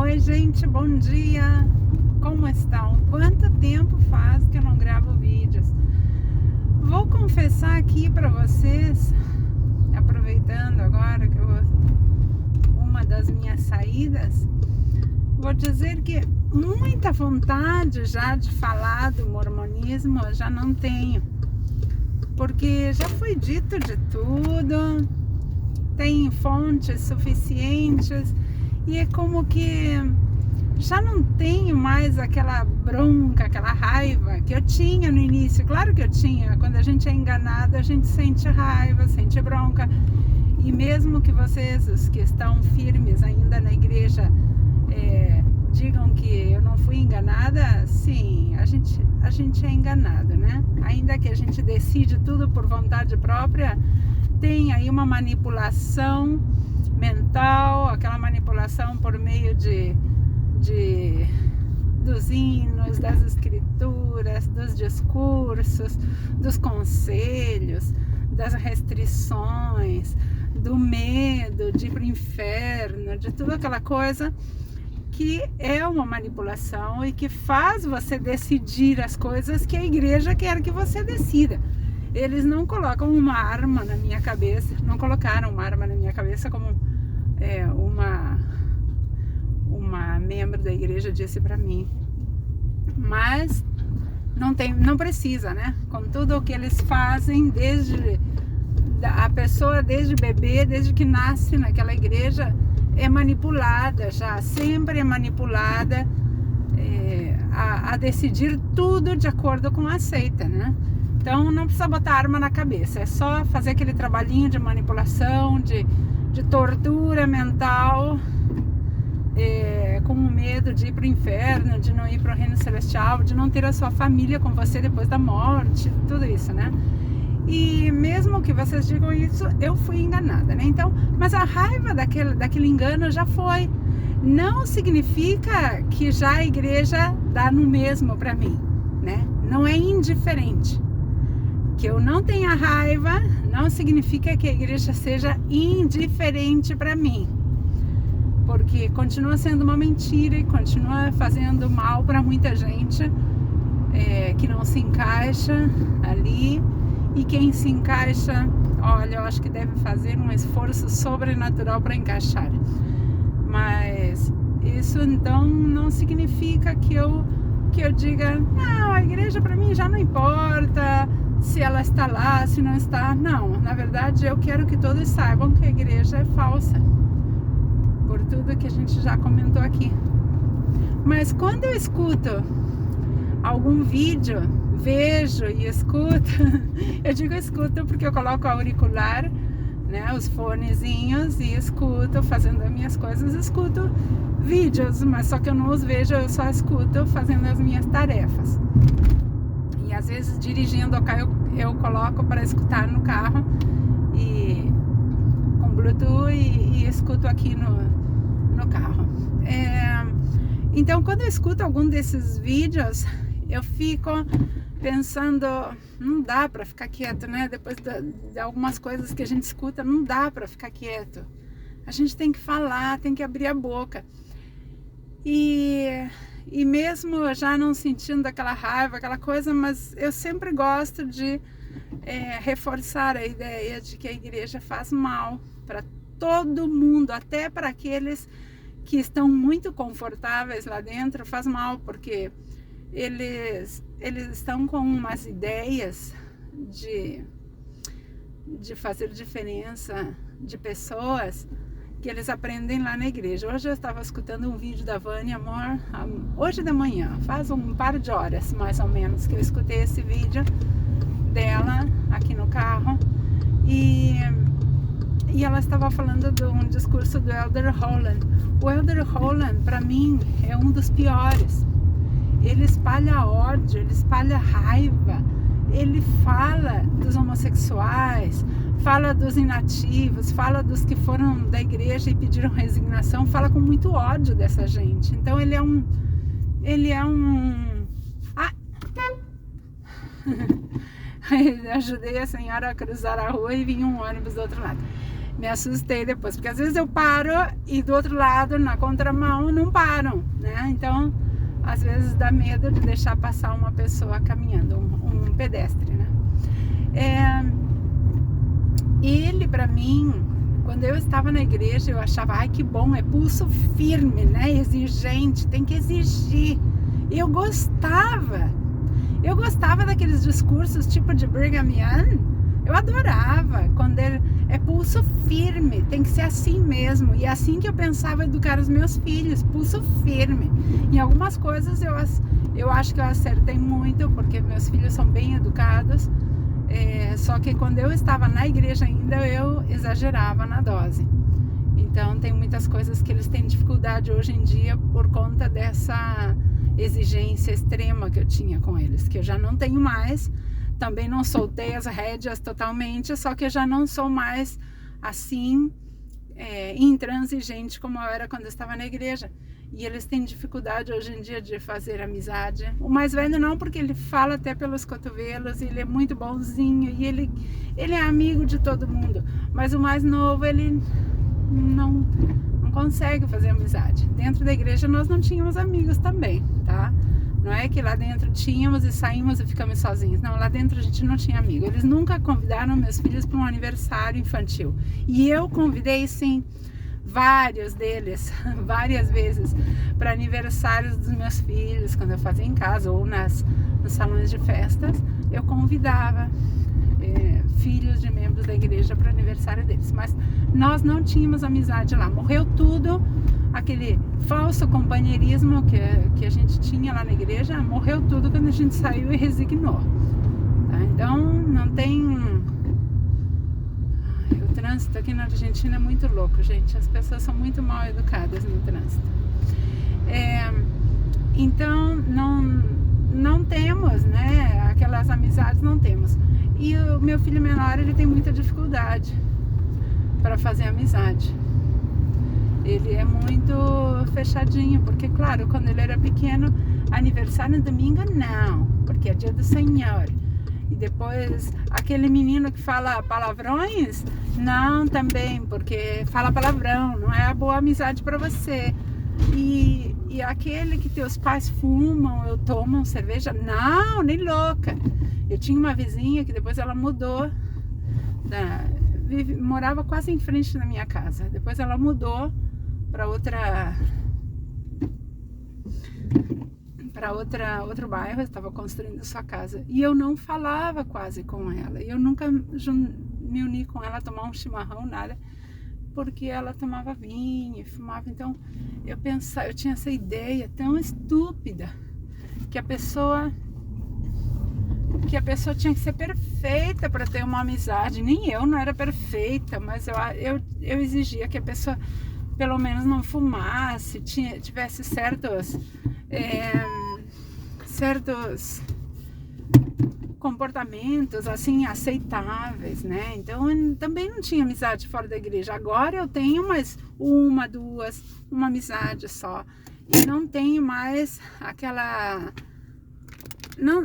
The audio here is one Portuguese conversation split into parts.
Oi, gente, bom dia! Como estão? Quanto tempo faz que eu não gravo vídeos? Vou confessar aqui para vocês, aproveitando agora que uma das minhas saídas, vou dizer que muita vontade já de falar do mormonismo eu já não tenho, porque já foi dito de tudo, tem fontes suficientes e é como que já não tenho mais aquela bronca, aquela raiva que eu tinha no início. Claro que eu tinha, quando a gente é enganado a gente sente raiva, sente bronca, e mesmo que vocês, os que estão firmes ainda na igreja, digam que eu não fui enganada, sim, a gente é enganado, né? Ainda que a gente decide tudo por vontade própria, tem aí uma manipulação mental, aquela manipulação por meio dos hinos, das escrituras, dos discursos, dos conselhos, das restrições, do medo de ir para o inferno, de toda aquela coisa que é uma manipulação e que faz você decidir as coisas que a igreja quer que você decida. Eles não colocam uma arma na minha cabeça, não colocaram uma arma na minha cabeça como uma membro da igreja disse para mim. Mas não precisa, né? Com tudo o que eles fazem, a pessoa desde bebê, desde que nasce naquela igreja, é manipulada já, sempre é manipulada a decidir tudo de acordo com a seita, né? Então não precisa botar arma na cabeça, é só fazer aquele trabalhinho de manipulação, de tortura mental, com medo de ir para o inferno, de não ir para o reino celestial, de não ter a sua família com você depois da morte, tudo isso, né? E mesmo que vocês digam isso, eu fui enganada, né? Então, mas a raiva daquele engano já foi. Não significa que já a igreja dá no mesmo para mim, né? Não é indiferente. Que eu não tenha raiva não significa que a igreja seja indiferente para mim, porque continua sendo uma mentira e continua fazendo mal para muita gente que não se encaixa ali, e quem se encaixa, olha, eu acho que deve fazer um esforço sobrenatural para encaixar. Mas isso então não significa que eu diga, não, a igreja para mim já não importa se ela está lá, se não está. Não, na verdade eu quero que todos saibam que a igreja é falsa, por tudo que a gente já comentou aqui. Mas quando eu escuto algum vídeo, vejo e escuto, eu digo escuto porque eu coloco o auricular, né, os fonezinhos, e escuto fazendo as minhas coisas, escuto vídeos, mas só que eu não os vejo, eu só escuto fazendo as minhas tarefas. E às vezes dirigindo eu coloco para escutar no carro e com Bluetooth e escuto aqui no carro. Então quando eu escuto algum desses vídeos, eu fico pensando, não dá para ficar quieto, né? Depois de algumas coisas que a gente escuta, não dá para ficar quieto. A gente tem que falar, tem que abrir a boca. E mesmo já não sentindo aquela raiva, aquela coisa, mas eu sempre gosto de reforçar a ideia de que a igreja faz mal para todo mundo, até para aqueles que estão muito confortáveis lá dentro, faz mal, porque eles estão com umas ideias de fazer diferença de pessoas que eles aprendem lá na igreja. Hoje eu estava escutando um vídeo da Vânia, amor, hoje de manhã, faz um par de horas mais ou menos que eu escutei esse vídeo dela aqui no carro, e ela estava falando de um discurso do Elder Holland. O Elder Holland, para mim, é um dos piores. Ele espalha ódio, ele espalha raiva, ele fala dos homossexuais, fala dos inativos, fala dos que foram da igreja e pediram resignação, fala com muito ódio dessa gente. Então ele é um ajudei a senhora a cruzar a rua e vinha um ônibus do outro lado. me assustei depois, porque às vezes eu paro e do outro lado, na contramão, não param, né? Então, às vezes dá medo de deixar passar uma pessoa caminhando, um pedestre, né? Ele, para mim, quando eu estava na igreja, eu achava, ai, que bom, é pulso firme, né? Exigente, tem que exigir. E eu gostava daqueles discursos tipo de Brigham Young. Eu adorava, quando ele é pulso firme, tem que ser assim mesmo. E é assim que eu pensava educar os meus filhos, pulso firme. Em algumas coisas eu acho que eu acertei muito, porque meus filhos são bem educados. Só que quando eu estava na igreja ainda, eu exagerava na dose. Então tem muitas coisas que eles têm dificuldade hoje em dia por conta dessa exigência extrema que eu tinha com eles, que eu já não tenho mais. Também não soltei as rédeas totalmente, só que eu já não sou mais assim intransigente como eu era quando eu estava na igreja. E eles têm dificuldade hoje em dia de fazer amizade. O mais velho não, porque ele fala até pelos cotovelos, ele é muito bonzinho e ele é amigo de todo mundo. Mas o mais novo, ele não consegue fazer amizade. Dentro da igreja nós não tínhamos amigos também, tá? Não é que lá dentro tínhamos e saímos e ficamos sozinhos. Não, lá dentro a gente não tinha amigo. Eles nunca convidaram meus filhos para um aniversário infantil. E eu convidei, sim, vários deles, várias vezes, para aniversários dos meus filhos, quando eu fazia em casa ou nos salões de festas, eu convidava filhos de membros da igreja para o aniversário deles. Mas nós não tínhamos amizade lá. Morreu tudo, aquele falso companheirismo que a gente tinha lá na igreja, morreu tudo quando a gente saiu e resignou. Tá? Então, não tem... O trânsito aqui na Argentina é muito louco, gente. As pessoas são muito mal educadas no trânsito. Então, não temos, né? Aquelas amizades não temos. E o meu filho menor, ele tem muita dificuldade para fazer amizade. Ele é muito fechadinho, porque, claro, quando ele era pequeno, aniversário no domingo, não, porque é dia do Senhor. E depois, aquele menino que fala palavrões, não, também, porque fala palavrão, não é a boa amizade para você. E aquele que teus pais fumam ou tomam cerveja, não, nem louca. Eu tinha uma vizinha que depois ela mudou, morava quase em frente da minha casa. Depois ela mudou para outro bairro, estava construindo sua casa. E eu não falava quase com ela. Eu nunca me uni com ela a tomar um chimarrão, nada, porque ela tomava vinho e fumava. Então eu tinha essa ideia tão estúpida que a pessoa tinha que ser perfeita para ter uma amizade. Nem eu não era perfeita, mas eu exigia que a pessoa pelo menos não fumasse, tivesse certos comportamentos assim aceitáveis, né? Então eu também não tinha amizade fora da igreja. Agora eu tenho mais uma amizade só, e não tenho mais aquela... Não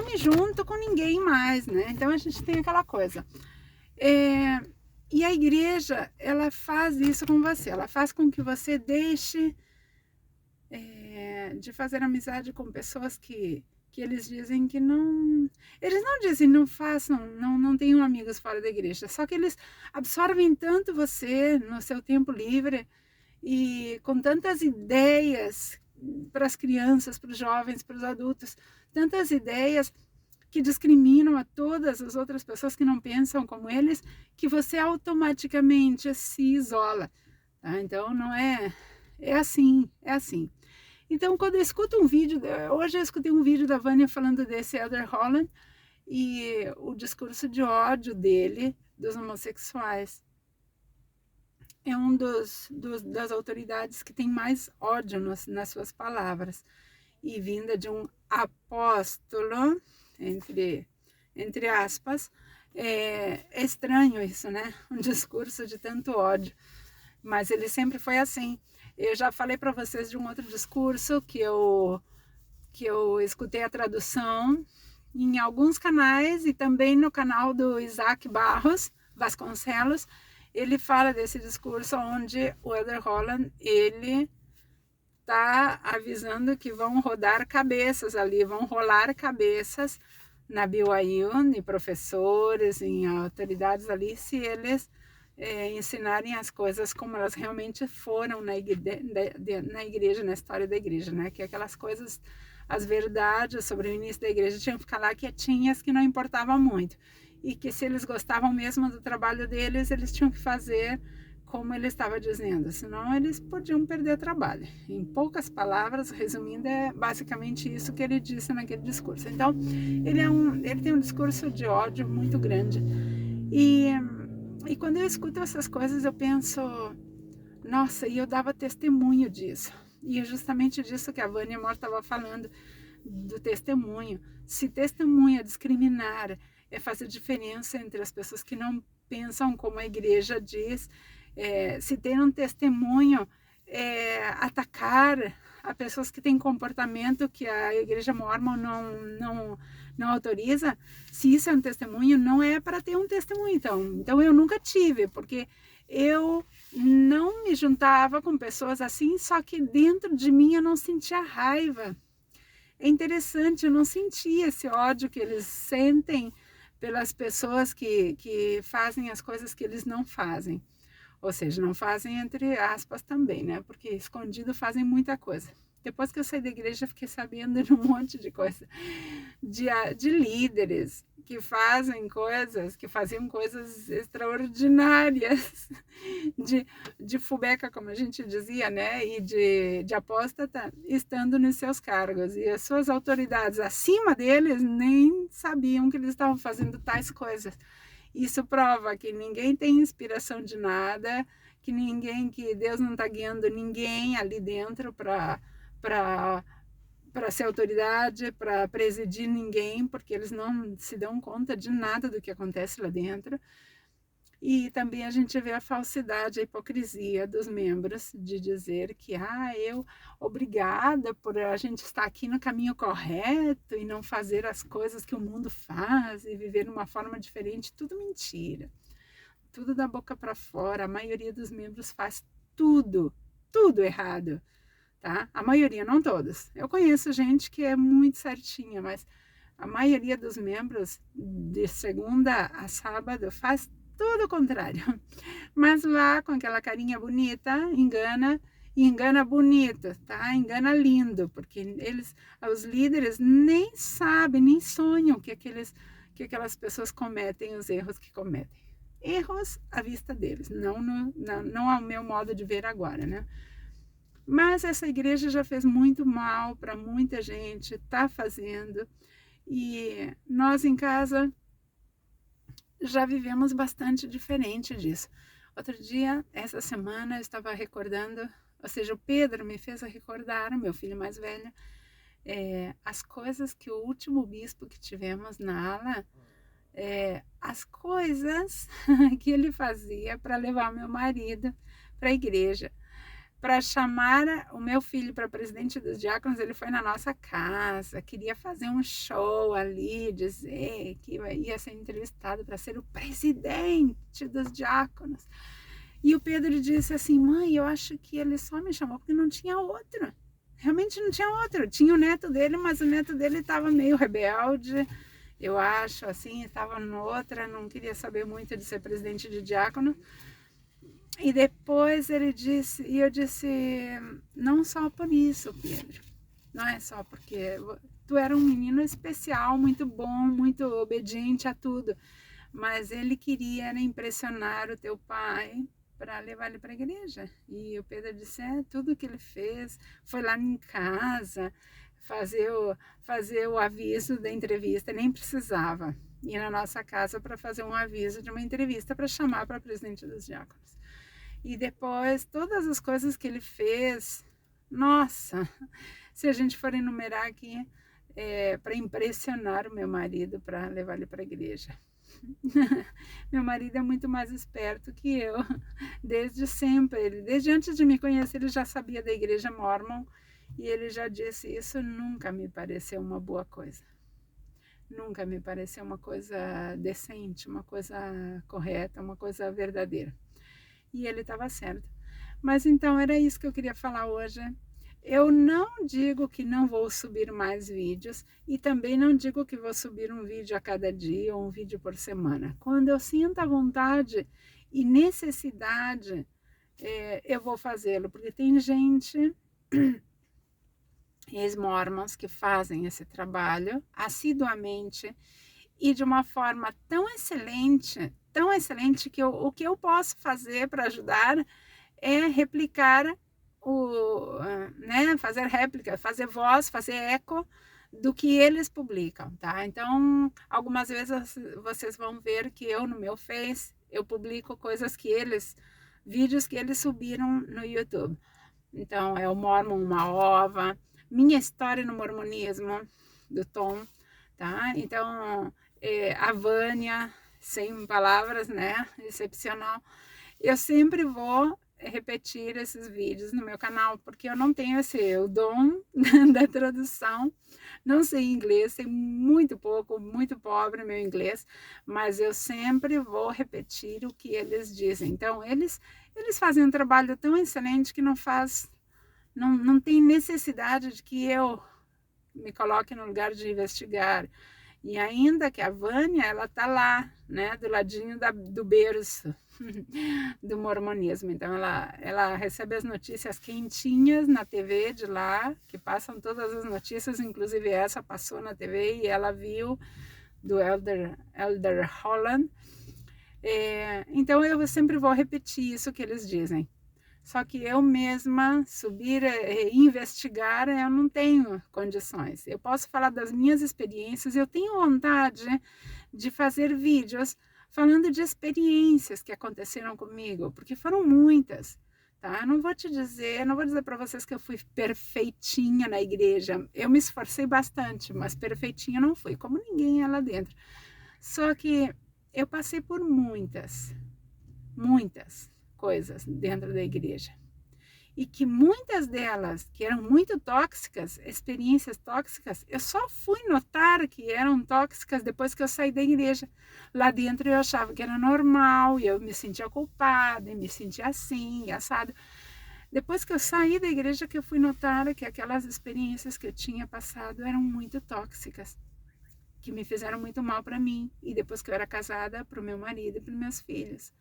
me junto com ninguém mais, né? Então a gente tem aquela coisa. E a igreja, ela faz isso com você. Ela faz com que você deixe de fazer amizade com pessoas que eles dizem que não... Eles não dizem não façam, não tenham amigos fora da igreja. Só que eles absorvem tanto você no seu tempo livre e com tantas ideias para as crianças, para os jovens, para os adultos, tantas ideias que discriminam a todas as outras pessoas que não pensam como eles, que você automaticamente se isola. Tá? Então, não é assim. Então, quando eu escuto um vídeo, hoje eu escutei um vídeo da Vânia falando desse Elder Holland e o discurso de ódio dele, dos homossexuais. É um das autoridades que tem mais ódio nas suas palavras. E vinda de um apóstolo, entre aspas, é estranho isso, né? Um discurso de tanto ódio. Mas ele sempre foi assim. Eu já falei para vocês de um outro discurso que eu escutei a tradução em alguns canais e também no canal do Isaac Barros Vasconcelos. ele fala desse discurso onde o Elder Holland, ele está avisando que vão rodar cabeças ali, vão rolar cabeças na BYU, em professores, em autoridades ali, se eles ensinarem as coisas como elas realmente foram na igreja, na história da igreja, né? Que aquelas coisas, as verdades sobre o início da igreja tinham que ficar lá quietinhas, que não importava muito. E que se eles gostavam mesmo do trabalho deles, eles tinham que fazer como ele estava dizendo, senão eles podiam perder o trabalho. Em poucas palavras, resumindo, é basicamente isso que ele disse naquele discurso. Então, ele tem um discurso de ódio muito grande. E quando eu escuto essas coisas, eu penso, nossa, e eu dava testemunho disso. E é justamente disso que a Vânia Mor estava falando, do testemunho. Se testemunha, discriminar, é fazer diferença entre as pessoas que não pensam como a igreja diz, se ter um testemunho, atacar a pessoas que têm comportamento que a igreja mórmon não autoriza, se isso é um testemunho, não é para ter um testemunho. Então eu nunca tive, porque eu não me juntava com pessoas assim, só que dentro de mim eu não sentia raiva. É interessante, eu não sentia esse ódio que eles sentem pelas pessoas que fazem as coisas que eles não fazem. Ou seja, não fazem entre aspas também, né? Porque escondido fazem muita coisa. Depois que eu saí da igreja, fiquei sabendo de um monte de coisa. De líderes que fazem coisas, que faziam coisas extraordinárias. De fubeca, como a gente dizia, né? E de apóstata, estando nos seus cargos. E as suas autoridades acima deles nem sabiam que eles estavam fazendo tais coisas. Isso prova que ninguém tem inspiração de nada, que Deus não está guiando ninguém ali dentro para ser autoridade, para presidir ninguém, porque eles não se dão conta de nada do que acontece lá dentro. E também a gente vê a falsidade, a hipocrisia dos membros de dizer que, obrigada por a gente estar aqui no caminho correto e não fazer as coisas que o mundo faz e viver de uma forma diferente. Tudo mentira. Tudo da boca para fora. A maioria dos membros faz tudo errado, tá? A maioria, não todos. Eu conheço gente que é muito certinha, mas a maioria dos membros de segunda a sábado faz tudo o contrário. Mas lá, com aquela carinha bonita, engana, e engana bonito, tá? Engana lindo, porque os líderes nem sabem, nem sonham que aquelas pessoas cometem os erros que cometem. Erros à vista deles, não ao meu modo de ver agora, né? Mas essa igreja já fez muito mal para muita gente, tá fazendo, e nós em casa já vivemos bastante diferente disso. Outro dia, essa semana, eu estava recordando, ou seja, o Pedro me fez recordar, o meu filho mais velho, as coisas que o último bispo que tivemos na ala, as coisas que ele fazia para levar meu marido para a igreja. Para chamar o meu filho para presidente dos diáconos, ele foi na nossa casa, queria fazer um show ali, dizer que ia ser entrevistado para ser o presidente dos diáconos. E o Pedro disse assim, mãe, eu acho que ele só me chamou porque não tinha outro. Realmente não tinha outro. Tinha o neto dele, mas o neto dele estava meio rebelde, eu acho, assim, estava noutra, não queria saber muito de ser presidente de diácono. E depois ele disse, e eu disse, não só por isso, Pedro, não é só porque tu era um menino especial, muito bom, muito obediente a tudo, mas ele queria impressionar o teu pai para levar ele para a igreja. E o Pedro disse, tudo que ele fez foi lá em casa, fazer o aviso da entrevista, nem precisava ir na nossa casa para fazer um aviso de uma entrevista para chamar para presidente dos diáconos. E depois, todas as coisas que ele fez, nossa, se a gente for enumerar aqui, para impressionar o meu marido, para levar ele para a igreja. Meu marido é muito mais esperto que eu, desde sempre. Desde antes de me conhecer, ele já sabia da igreja mórmon e ele já disse, isso nunca me pareceu uma boa coisa. Nunca me pareceu uma coisa decente, uma coisa correta, uma coisa verdadeira. e ele estava certo. Mas então era isso que eu queria falar hoje. Eu não digo que não vou subir mais vídeos e também não digo que vou subir um vídeo a cada dia ou um vídeo por semana. Quando eu sinto a vontade e necessidade, eu vou fazê-lo, porque tem gente, ex-mormons, que fazem esse trabalho assiduamente e de uma forma tão excelente que o que eu posso fazer para ajudar é replicar fazer réplica, fazer voz, fazer eco do que eles publicam, tá? Então, algumas vezes vocês vão ver que eu no meu Face, eu publico coisas que vídeos que eles subiram no YouTube. Então, é o Mormon Uma Ova, Minha História no Mormonismo, do Tom, tá? Então, a Vânia, sem palavras, né? Excepcional. Eu sempre vou repetir esses vídeos no meu canal, porque eu não tenho o dom da tradução, não sei inglês, sei muito pouco, muito pobre meu inglês, mas eu sempre vou repetir o que eles dizem. Então, eles fazem um trabalho tão excelente que não tem necessidade de que eu me coloque no lugar de investigar. E ainda que a Vânia, ela tá lá, né, do ladinho do berço do mormonismo. Então, ela recebe as notícias quentinhas na TV de lá, que passam todas as notícias, inclusive essa passou na TV e ela viu do Elder Holland. Então, eu sempre vou repetir isso que eles dizem. Só que eu mesma subir e investigar, eu não tenho condições. Eu posso falar das minhas experiências, eu tenho vontade de fazer vídeos falando de experiências que aconteceram comigo, porque foram muitas, tá? Não vou dizer para vocês que eu fui perfeitinha na igreja. Eu me esforcei bastante, mas perfeitinha não fui, como ninguém é lá dentro. Só que eu passei por muitas coisas dentro da igreja. E que muitas delas, que eram muito tóxicas, experiências tóxicas, eu só fui notar que eram tóxicas depois que eu saí da igreja. Lá dentro eu achava que era normal, e eu me sentia culpada, e me sentia assim, assado. Depois que eu saí da igreja que eu fui notar que aquelas experiências que eu tinha passado eram muito tóxicas, que me fizeram muito mal para mim. E depois que eu era casada, para o meu marido e para os meus filhos.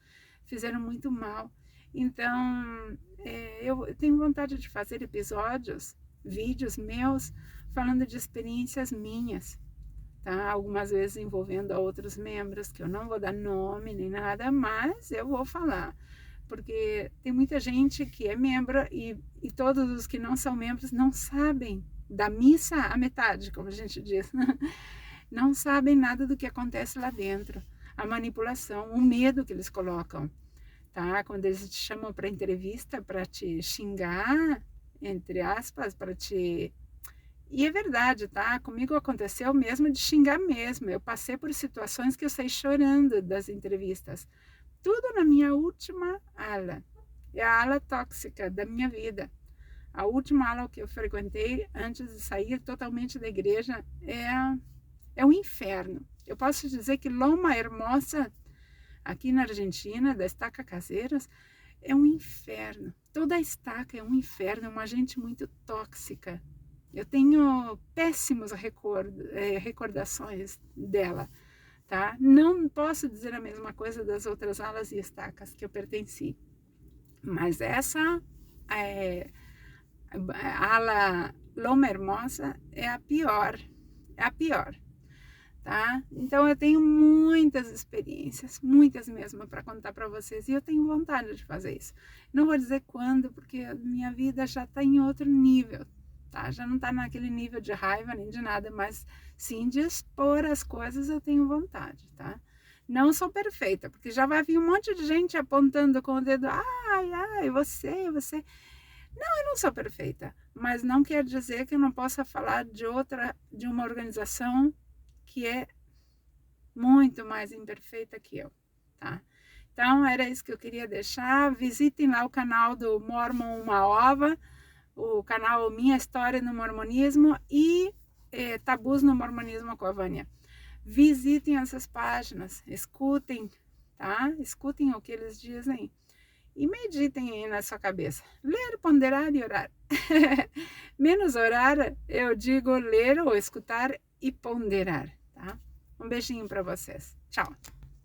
Fizeram muito mal. Então, eu tenho vontade de fazer vídeos meus, falando de experiências minhas, tá? Algumas vezes envolvendo outros membros, que eu não vou dar nome nem nada, mas eu vou falar. Porque tem muita gente que é membro e todos os que não são membros não sabem da missa à metade, como a gente diz. Não sabem nada do que acontece lá dentro. A manipulação, o medo que eles colocam, tá? Quando eles te chamam para entrevista para te xingar, entre aspas, E é verdade, tá? Comigo aconteceu mesmo de xingar mesmo. Eu passei por situações que eu saí chorando das entrevistas. Tudo na minha última ala. É a ala tóxica da minha vida. A última ala que eu frequentei antes de sair totalmente da igreja é um inferno. Eu posso dizer que Loma Hermosa, aqui na Argentina, da Estaca Caseiros, é um inferno. Toda a estaca é um inferno, é uma gente muito tóxica. Eu tenho péssimas recordações dela, tá? Não posso dizer a mesma coisa das outras alas e estacas que eu pertenci. Mas essa ala Loma Hermosa é a pior. É a pior. Tá? Então eu tenho muitas experiências, muitas mesmo para contar para vocês e eu tenho vontade de fazer isso. Não vou dizer quando, porque a minha vida já está em outro nível, tá? Já não está naquele nível de raiva nem de nada, mas sim de expor as coisas eu tenho vontade, tá? Não sou perfeita, porque já vai vir um monte de gente apontando com o dedo, você. Não, eu não sou perfeita, mas não quer dizer que eu não possa falar de uma organização que é muito mais imperfeita que eu, tá? Então, era isso que eu queria deixar. Visitem lá o canal do Mormon Uma Ova, o canal Minha História no Mormonismo e Tabus no Mormonismo com a Vânia. Visitem essas páginas, escutem, tá? Escutem o que eles dizem e meditem aí na sua cabeça. Ler, ponderar e orar. Menos orar, eu digo ler ou escutar e ponderar, tá? Um beijinho para vocês. Tchau.